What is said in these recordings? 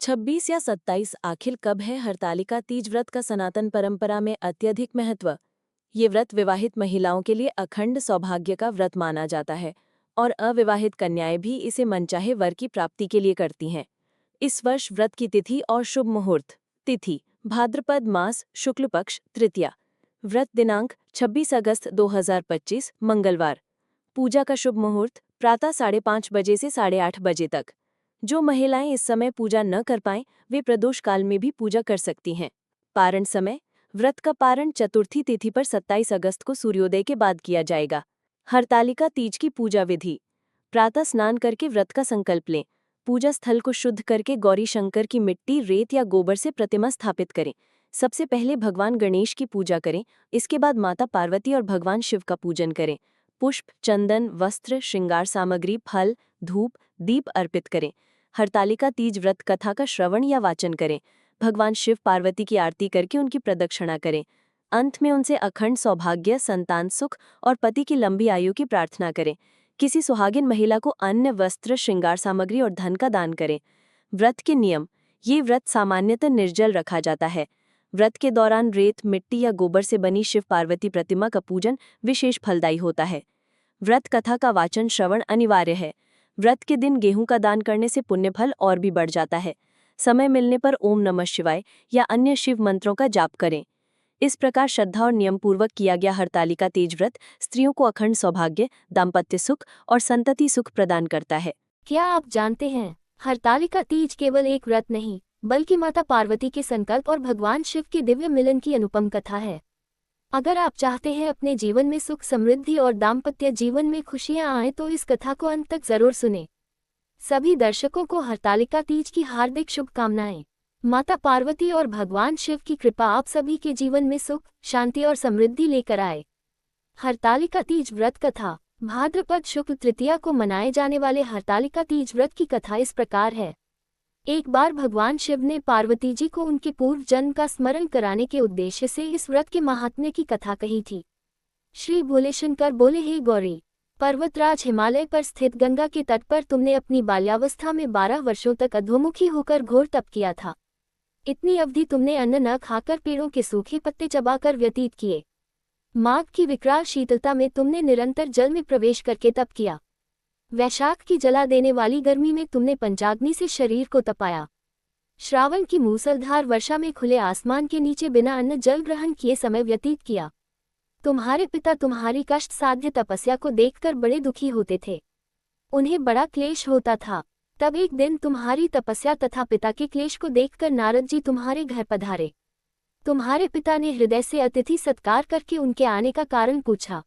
26 या 27 आखिर कब है हरतालिका तीज व्रत का सनातन परंपरा में अत्यधिक महत्व। ये व्रत विवाहित महिलाओं के लिए अखंड सौभाग्य का व्रत माना जाता है और अविवाहित कन्याएं भी इसे मनचाहे वर की प्राप्ति के लिए करती हैं। इस वर्ष व्रत की तिथि और शुभ मुहूर्त। तिथि भाद्रपद मास शुक्ल पक्ष तृतीया। व्रत दिनांक 26 अगस्त 2025 मंगलवार। पूजा का शुभ मुहूर्त प्रातः 5:30 बजे से 8:30 बजे तक। जो महिलाएं इस समय पूजा न कर पाएं वे प्रदोष काल में भी पूजा कर सकती हैं। पारण समय व्रत का पारण चतुर्थी तिथि पर 27 अगस्त को सूर्योदय के बाद किया जाएगा। हरतालिका तीज की पूजा विधि। प्रातः स्नान करके व्रत का संकल्प लें। पूजा स्थल को शुद्ध करके गौरी शंकर की मिट्टी रेत या गोबर से प्रतिमा स्थापित करें। सबसे पहले भगवान गणेश की पूजा करें, इसके बाद माता पार्वती और भगवान शिव का पूजन करें। पुष्प, चंदन, वस्त्र, श्रृंगार सामग्री, फल, धूप, दीप अर्पित करें। हरतालिका तीज व्रत कथा का श्रवण या वाचन करें। भगवान शिव पार्वती की आरती करके उनकी प्रदक्षिणा करें। अंत में उनसे अखंड सौभाग्य, संतान सुख और पति की लंबी आयु की प्रार्थना करें। किसी सुहागिन महिला को अन्न, वस्त्र, श्रृंगार सामग्री और धन का दान करें। व्रत के नियम। ये व्रत सामान्यतः निर्जल रखा जाता है। व्रत के दौरान रेत, मिट्टी या गोबर से बनी शिव पार्वती प्रतिमा का पूजन विशेष फलदायी होता है। व्रत कथा का वाचन श्रवण अनिवार्य है। व्रत के दिन गेहूं का दान करने से पुण्य फल और भी बढ़ जाता है। समय मिलने पर ओम नमः शिवाय या अन्य शिव मंत्रों का जाप करें। इस प्रकार श्रद्धा और नियम पूर्वक किया गया हरतालिका तीज व्रत स्त्रियों को अखंड सौभाग्य, दाम्पत्य सुख और संतति सुख प्रदान करता है। क्या आप जानते हैं, हरतालिका तीज केवल एक व्रत नहीं, बल्कि माता पार्वती के संकल्प और भगवान शिव के दिव्य मिलन की अनुपम कथा है। अगर आप चाहते हैं अपने जीवन में सुख, समृद्धि और दाम्पत्य जीवन में खुशियां आए तो इस कथा को अंत तक जरूर सुनें। सभी दर्शकों को हरतालिका तीज की हार्दिक शुभकामनाएं। माता पार्वती और भगवान शिव की कृपा आप सभी के जीवन में सुख, शांति और समृद्धि लेकर आए। हरतालिका तीज व्रत कथा। भाद्रपद शुक्ल तृतीया को मनाए जाने वाले हरतालिका तीज व्रत की कथा इस प्रकार है। एक बार भगवान शिव ने पार्वती जी को उनके पूर्व जन्म का स्मरण कराने के उद्देश्य से इस व्रत के महात्म्य की कथा कही थी। श्री भोले शंकर बोले, हे गौरी, पर्वतराज हिमालय पर स्थित गंगा के तट पर तुमने अपनी बाल्यावस्था में 12 वर्षों तक अधोमुखी होकर घोर तप किया था। इतनी अवधि तुमने अन्न न खाकर पेड़ों के सूखे पत्ते चबाकर व्यतीत किए। माघ की विकराल शीतलता में तुमने निरंतर जल में प्रवेश करके तप किया। वैशाख की जला देने वाली गर्मी में तुमने पंचाग्नि से शरीर को तपाया। श्रावण की मूसलधार वर्षा में खुले आसमान के नीचे बिना अन्न जल ग्रहण किए समय व्यतीत किया। तुम्हारे पिता तुम्हारी कष्ट साध्य तपस्या को देखकर बड़े दुखी होते थे। उन्हें बड़ा क्लेश होता था। तब एक दिन तुम्हारी तपस्या तथा पिता के क्लेश को देखकर नारद जी तुम्हारे घर पधारे। तुम्हारे पिता ने हृदय से अतिथि सत्कार करके उनके आने का कारण पूछा।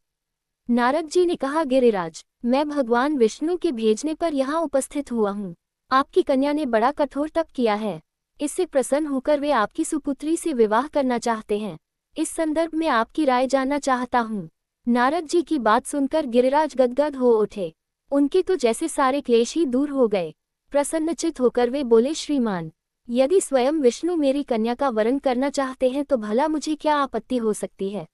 नारद जी ने कहा, गिरिराज, मैं भगवान विष्णु के भेजने पर यहाँ उपस्थित हुआ हूँ। आपकी कन्या ने बड़ा कठोर तप किया है। इससे प्रसन्न होकर वे आपकी सुपुत्री से विवाह करना चाहते हैं। इस संदर्भ में आपकी राय जानना चाहता हूँ। नारद जी की बात सुनकर गिरिराज गदगद हो उठे। उनके तो जैसे सारे क्लेश ही दूर हो गए। प्रसन्नचित होकर वे बोले, श्रीमान, यदि स्वयं विष्णु मेरी कन्या का वरण करना चाहते हैं तो भला मुझे क्या आपत्ति हो सकती है।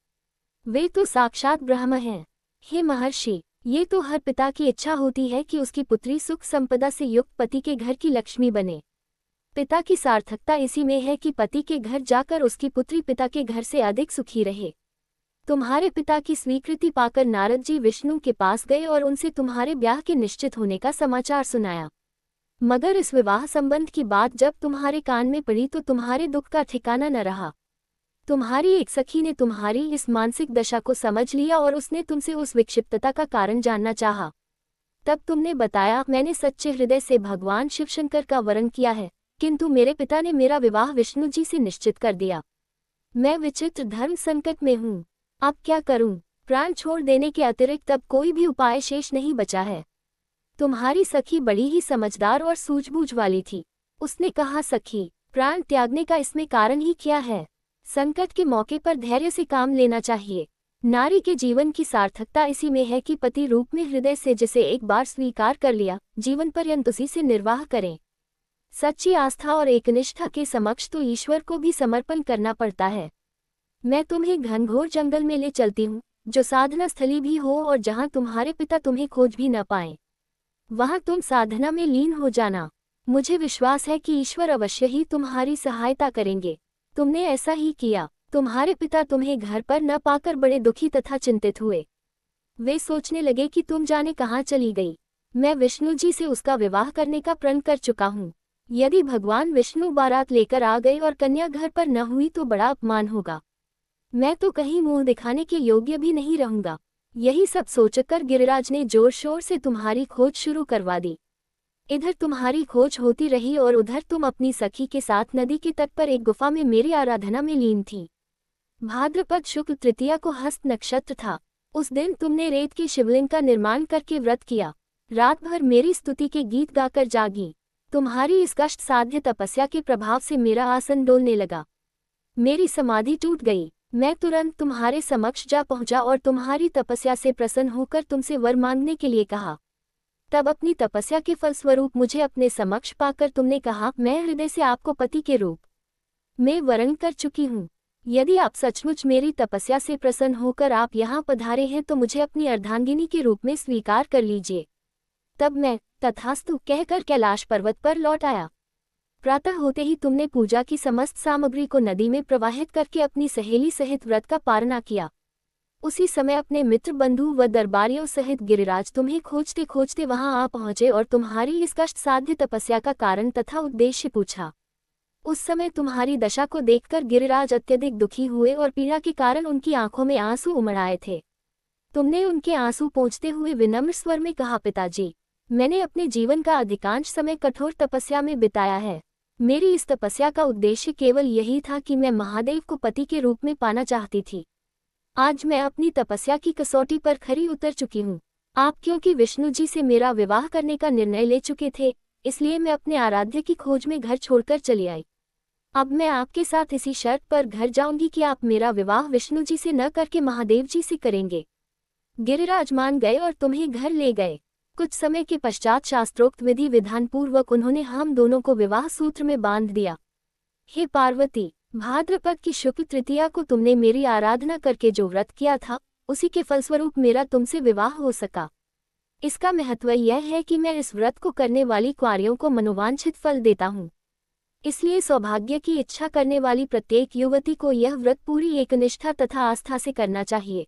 वे तो साक्षात ब्रह्म हैं। हे महर्षि, ये तो हर पिता की इच्छा होती है कि उसकी पुत्री सुख संपदा से युक्त पति के घर की लक्ष्मी बने। पिता की सार्थकता इसी में है कि पति के घर जाकर उसकी पुत्री पिता के घर से अधिक सुखी रहे। तुम्हारे पिता की स्वीकृति पाकर नारद जी विष्णु के पास गए और उनसे तुम्हारे ब्याह के निश्चित होने का समाचार सुनाया। मगर इस विवाह संबंध की बात जब तुम्हारे कान में पड़ी तो तुम्हारे दुख का ठिकाना न रहा। तुम्हारी एक सखी ने तुम्हारी इस मानसिक दशा को समझ लिया और उसने तुमसे उस विक्षिप्तता का कारण जानना चाहा। तब तुमने बताया, मैंने सच्चे हृदय से भगवान शिवशंकर का वरण किया है, किंतु मेरे पिता ने मेरा विवाह विष्णु जी से निश्चित कर दिया। मैं विचित्र धर्म संकट में हूँ। अब क्या करूँ? प्राण छोड़ देने के अतिरिक्त अब कोई भी उपाय शेष नहीं बचा है। तुम्हारी सखी बड़ी ही समझदार और सूझबूझ वाली थी। उसने कहा, सखी, प्राण त्यागने का इसमें कारण ही क्या है? संकट के मौके पर धैर्य से काम लेना चाहिए। नारी के जीवन की सार्थकता इसी में है कि पति रूप में हृदय से जिसे एक बार स्वीकार कर लिया, जीवन पर्यंत उसी से निर्वाह करें। सच्ची आस्था और एकनिष्ठा के समक्ष तो ईश्वर को भी समर्पण करना पड़ता है। मैं तुम्हें घनघोर जंगल में ले चलती हूँ, जो साधना स्थली भी हो और जहाँ तुम्हारे पिता तुम्हें खोज भी न पाएं। वहां तुम साधना में लीन हो जाना। मुझे विश्वास है कि ईश्वर अवश्य ही तुम्हारी सहायता करेंगे। तुमने ऐसा ही किया। तुम्हारे पिता तुम्हें घर पर न पाकर बड़े दुखी तथा चिंतित हुए। वे सोचने लगे कि तुम जाने कहाँ चली गई। मैं विष्णु जी से उसका विवाह करने का प्रण कर चुका हूँ। यदि भगवान विष्णु बारात लेकर आ गए और कन्या घर पर न हुई तो बड़ा अपमान होगा। मैं तो कहीं मुंह दिखाने के योग्य भी नहीं रहूंगा। यही सब सोचकर गिरिराज ने जोर शोर से तुम्हारी खोज शुरू करवा दी। इधर तुम्हारी खोज होती रही और उधर तुम अपनी सखी के साथ नदी के तट पर एक गुफा में मेरी आराधना में लीन थी। भाद्रपद शुक्ल तृतीया को हस्त नक्षत्र था। उस दिन तुमने रेत के शिवलिंग का निर्माण करके व्रत किया। रात भर मेरी स्तुति के गीत गाकर जागी। तुम्हारी इस कष्ट साध्य तपस्या के प्रभाव से मेरा आसन डोलने लगा। मेरी समाधि टूट गई। मैं तुरंत तुम्हारे समक्ष जा पहुंचा और तुम्हारी तपस्या से प्रसन्न होकर तुमसे वर मांगने के लिए कहा। तब अपनी तपस्या के फलस्वरूप मुझे अपने समक्ष पाकर तुमने कहा, मैं हृदय से आपको पति के रूप में वरण कर चुकी हूँ। यदि आप सचमुच मेरी तपस्या से प्रसन्न होकर आप यहाँ पधारे हैं तो मुझे अपनी अर्धांगिनी के रूप में स्वीकार कर लीजिए। तब मैं तथास्तु कहकर कैलाश पर्वत पर लौट आया। प्रातः होते ही तुमने पूजा की समस्त सामग्री को नदी में प्रवाहित करके अपनी सहेली सहित व्रत का पालना किया। उसी समय अपने मित्र बंधु व दरबारियों सहित गिरिराज तुम्हें खोजते खोजते वहां आ पहुंचे और तुम्हारी इस कष्ट साध्य तपस्या का कारण तथा उद्देश्य पूछा। उस समय तुम्हारी दशा को देखकर गिरिराज अत्यधिक दुखी हुए और पीड़ा के कारण उनकी आंखों में आंसू उमड़ आए थे। तुमने उनके आंसू पोंछते हुए विनम्र स्वर में कहा, पिताजी, मैंने अपने जीवन का अधिकांश समय कठोर तपस्या में बिताया है। मेरी इस तपस्या का उद्देश्य केवल यही था कि मैं महादेव को पति के रूप में पाना चाहती थी। आज मैं अपनी तपस्या की कसौटी पर खरी उतर चुकी हूँ। आप क्योंकि विष्णु जी से मेरा विवाह करने का निर्णय ले चुके थे, इसलिए मैं अपने आराध्य की खोज में घर छोड़कर चली आई। अब मैं आपके साथ इसी शर्त पर घर जाऊंगी कि आप मेरा विवाह विष्णु जी से न करके महादेव जी से करेंगे। गिरिराज मान गए और तुम्हें घर ले गए। कुछ समय के पश्चात शास्त्रोक्त विधि विधान पूर्वक उन्होंने हम दोनों को विवाह सूत्र में बांध दिया। हे पार्वती, भाद्रपद की शुक्ल तृतीया को तुमने मेरी आराधना करके जो व्रत किया था, उसी के फलस्वरूप मेरा तुमसे विवाह हो सका। इसका महत्व यह है कि मैं इस व्रत को करने वाली कुंवारियों को मनोवांछित फल देता हूँ। इसलिए सौभाग्य की इच्छा करने वाली प्रत्येक युवती को यह व्रत पूरी एकनिष्ठा तथा आस्था से करना चाहिए।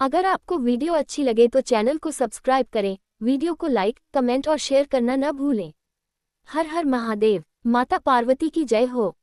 अगर आपको वीडियो अच्छी लगे तो चैनल को सब्सक्राइब करें, वीडियो को लाइक, कमेंट और शेयर करना न भूलें। हर हर महादेव। माता पार्वती की जय हो।